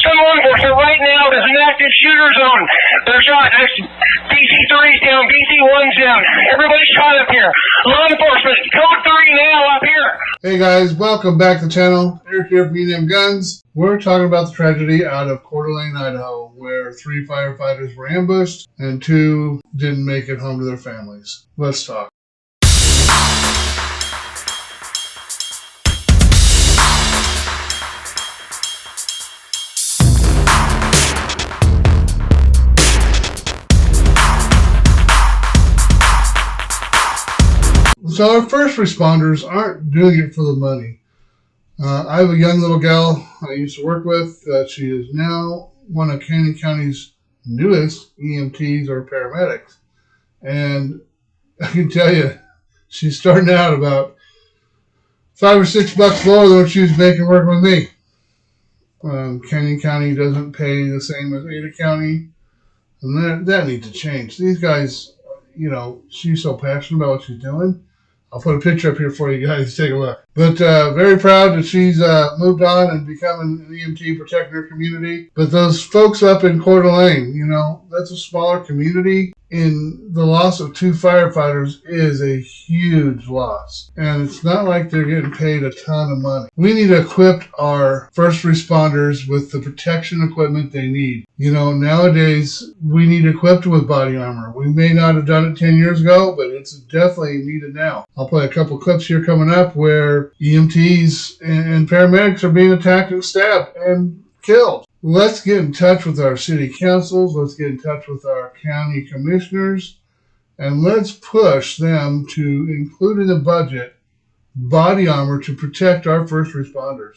Some law enforcement right now, there's an active shooter zone. They're shot. BC3's down, BC1's down. Everybody's shot up here. Law enforcement, code 3 now up here. Hey guys, welcome back to the channel. Eric here from E&M Guns. We're talking about the tragedy out of Coeur d'Alene, Idaho, where 3 firefighters were ambushed and 2 didn't make it home to their families. Let's talk. So our first responders aren't doing it for the money. I have a young little gal I used to work with. She is now one of Canyon County's newest EMTs or paramedics. And I can tell you, she's starting out about $5 or $6 lower than what she was making working with me. Canyon County doesn't pay the same as Ada County. And that needs to change. These guys, you know, she's so passionate about what she's doing. I'll put a picture up here for you guys to take a look. But very proud that she's moved on and become an EMT protecting her community. But those folks up in Coeur d'Alene, you know, that's a smaller community. And the loss of 2 firefighters is a huge loss. And it's not like they're getting paid a ton of money. We need to equip our first responders with the protection equipment they need. You know, nowadays, we need equipped with body armor. We may not have done it 10 years ago, but it's definitely needed now. I'll play a couple clips here coming up where EMTs and paramedics are being attacked and stabbed and killed. Let's get in touch with our city councils. Let's get in touch with our county commissioners. And let's push them to include in the budget body armor to protect our first responders.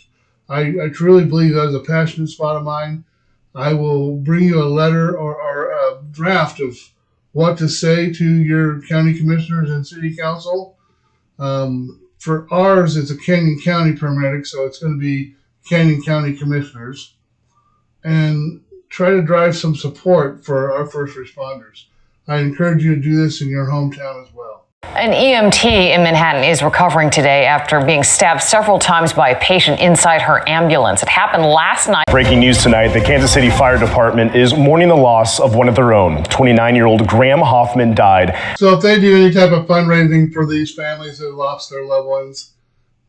I truly believe that is a passionate spot of mine. I will bring you a letter or a draft of what to say to your county commissioners and city council. For ours, it's a Canyon County paramedic, so it's going to be Canyon County commissioners. And try to drive some support for our first responders. I encourage you to do this in your hometown as well. An EMT in Manhattan is recovering today after being stabbed several times by a patient inside her ambulance. It happened last night. Breaking news tonight, the Kansas City Fire Department is mourning the loss of one of their own. 29-year-old Graham Hoffman died. So if they do any type of fundraising for these families that lost their loved ones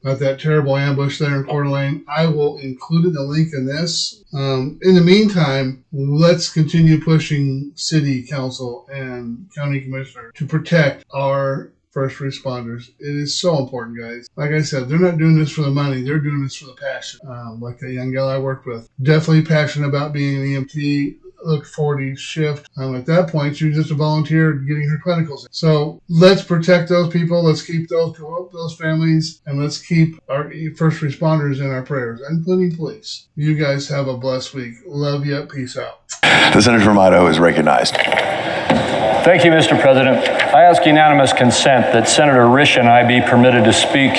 at that terrible ambush there in Coeur d'Alene, I will include the link in this. In the meantime, let's continue pushing city council and county commissioner to protect our first responders. It is so important, guys. Like I said, they're not doing this for the money. They're doing this for the passion. Like the young gal I worked with. Definitely passionate about being an EMT. Look forward to each shift. At that point, she was just a volunteer getting her clinicals in. So let's protect those people. Let's keep those families, and let's keep our first responders in our prayers, including police. You guys have a blessed week. Love you. Peace out. The senator from Idaho is recognized. Thank you, Mr. President. I ask unanimous consent that Senator Risch and I be permitted to speak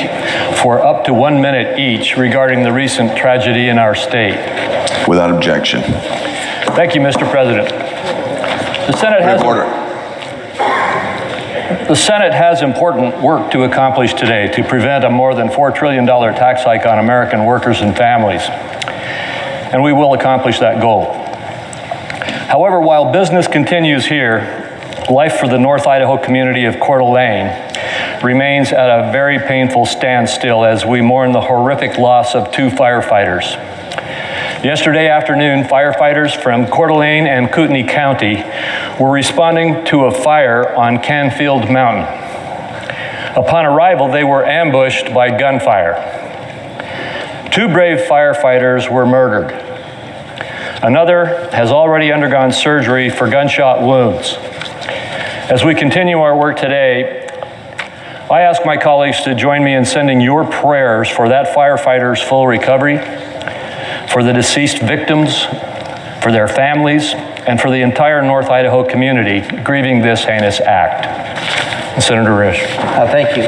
for up to 1 minute each regarding the recent tragedy in our state. Without objection. Thank you, Mr. President. The Senate has important work to accomplish today to prevent a more than $4 trillion tax hike on American workers and families, and we will accomplish that goal. However, while business continues here, life for the North Idaho community of Coeur d'Alene remains at a very painful standstill as we mourn the horrific loss of 2 firefighters. Yesterday afternoon, firefighters from Coeur d'Alene and Kootenai County were responding to a fire on Canfield Mountain. Upon arrival, they were ambushed by gunfire. 2 brave firefighters were murdered. Another has already undergone surgery for gunshot wounds. As we continue our work today, I ask my colleagues to join me in sending your prayers for that firefighter's full recovery, for the deceased victims, for their families, and for the entire North Idaho community grieving this heinous act. Senator Risch. Thank you.